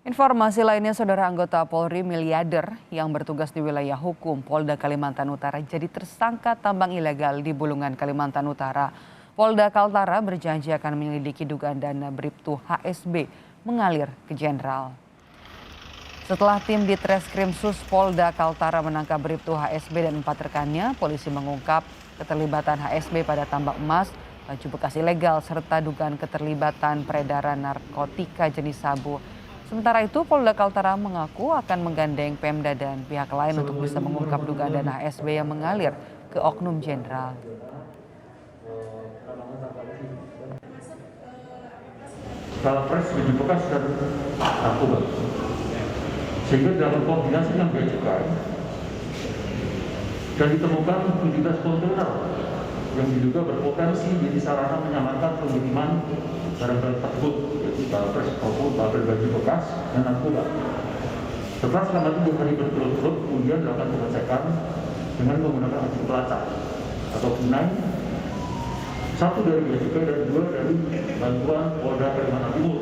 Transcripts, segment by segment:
Informasi lainnya, saudara, anggota Polri miliarder yang bertugas di wilayah hukum Polda Kalimantan Utara jadi tersangka tambang ilegal di Bulungan, Kalimantan Utara. Polda Kaltara berjanji akan menyelidiki dugaan dana Bribtu HSB mengalir ke Jenderal. Setelah tim di Treskrimsus Polda Kaltara menangkap Bribtu HSB dan 4 rekannya, polisi mengungkap keterlibatan HSB pada tambang emas, baju bekas ilegal, serta dugaan keterlibatan peredaran narkotika jenis sabu. Sementara itu, Polda Kaltara mengaku akan menggandeng Pemda dan pihak lain untuk bisa mengungkap dugaan dana HSB yang mengalir ke oknum jenderal. Balpres baju bekas dan narkoba, sehingga dalam koordinasi yang bea cukai dan ditemukan 17 kontainer yang diduga berpotensi jadi sarana menyamarkan pengiriman barang-barang tersebut, yaitu balpres maupun balpres baju bekas dan narkoba. Setelah selama 3 hari berturut-turut, kemudian dilakukan pengecekan dengan menggunakan alat pelacak atau kunai, 1 dari bea cukai dan 2 dari bantuan Polda Kalimantan Timur.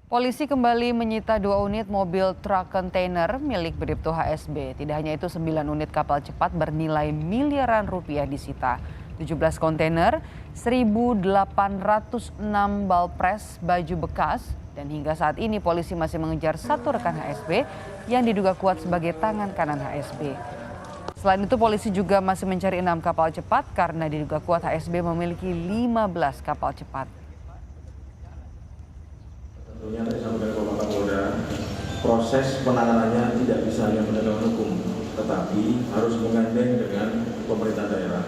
Polisi kembali menyita 2 unit mobil truk kontainer milik Bribtu HSB. Tidak hanya itu, 9 unit kapal cepat bernilai miliaran rupiah disita. 17 kontainer, 1.806 balpres baju bekas, dan hingga saat ini polisi masih mengejar 1 rekan HSB yang diduga kuat sebagai tangan kanan HSB. Selain itu, polisi juga masih mencari 6 kapal cepat karena diduga kuat HSB memiliki 15 kapal cepat. Tentunya tadi sampaikan Bapak Kapolda, proses penanganannya tidak bisa hanya penegakan hukum, tetapi harus menggandeng dengan pemerintah daerah.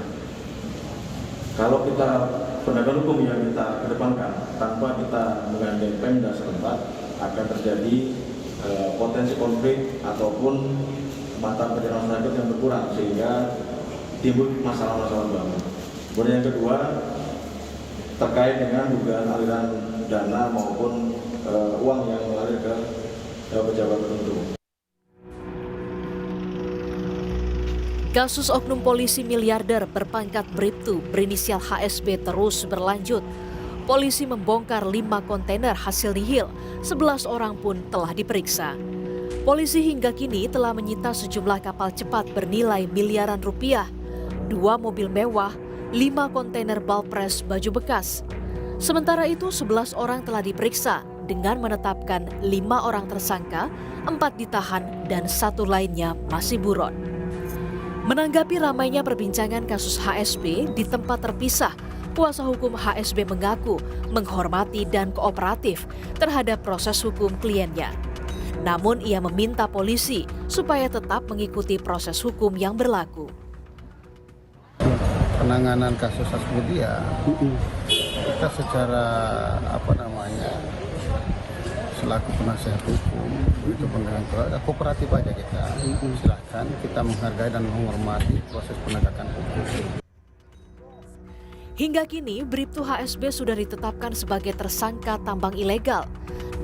Kalau kita penegakan hukum yang kita kedepankan tanpa kita menggandeng Pemda setempat, akan terjadi potensi konflik ataupun mata pencernaan masyarakat yang berkurang sehingga timbul masalah-masalah baru. Kemudian yang kedua, terkait dengan dugaan aliran dana maupun uang yang mengalir ke pejabat tertentu. Kasus oknum polisi miliarder berpangkat Bribtu berinisial HSB terus berlanjut. Polisi membongkar 5 kontainer hasil nihil, 11 orang pun telah diperiksa. Polisi hingga kini telah menyita sejumlah kapal cepat bernilai miliaran rupiah, 2 mobil mewah, 5 kontainer balpres baju bekas. Sementara itu 11 orang telah diperiksa dengan menetapkan 5 orang tersangka, 4 ditahan dan 1 lainnya masih buron. Menanggapi ramainya perbincangan kasus HSB di tempat terpisah, kuasa hukum HSB mengaku menghormati dan kooperatif terhadap proses hukum kliennya. Namun ia meminta polisi supaya tetap mengikuti proses hukum yang berlaku. Penanganan kasus tersebut kita secara selaku penasihat hukum itu penegakan kooperatif aja kita. Silakan kita menghargai dan menghormati proses penegakan hukum. Hingga kini Bribtu HSB sudah ditetapkan sebagai tersangka tambang ilegal.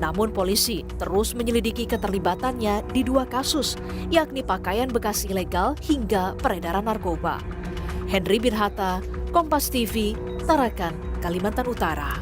Namun polisi terus menyelidiki keterlibatannya di 2 kasus, yakni pakaian bekas ilegal hingga peredaran narkoba. Henry Birhata, Kompas TV, Tarakan, Kalimantan Utara.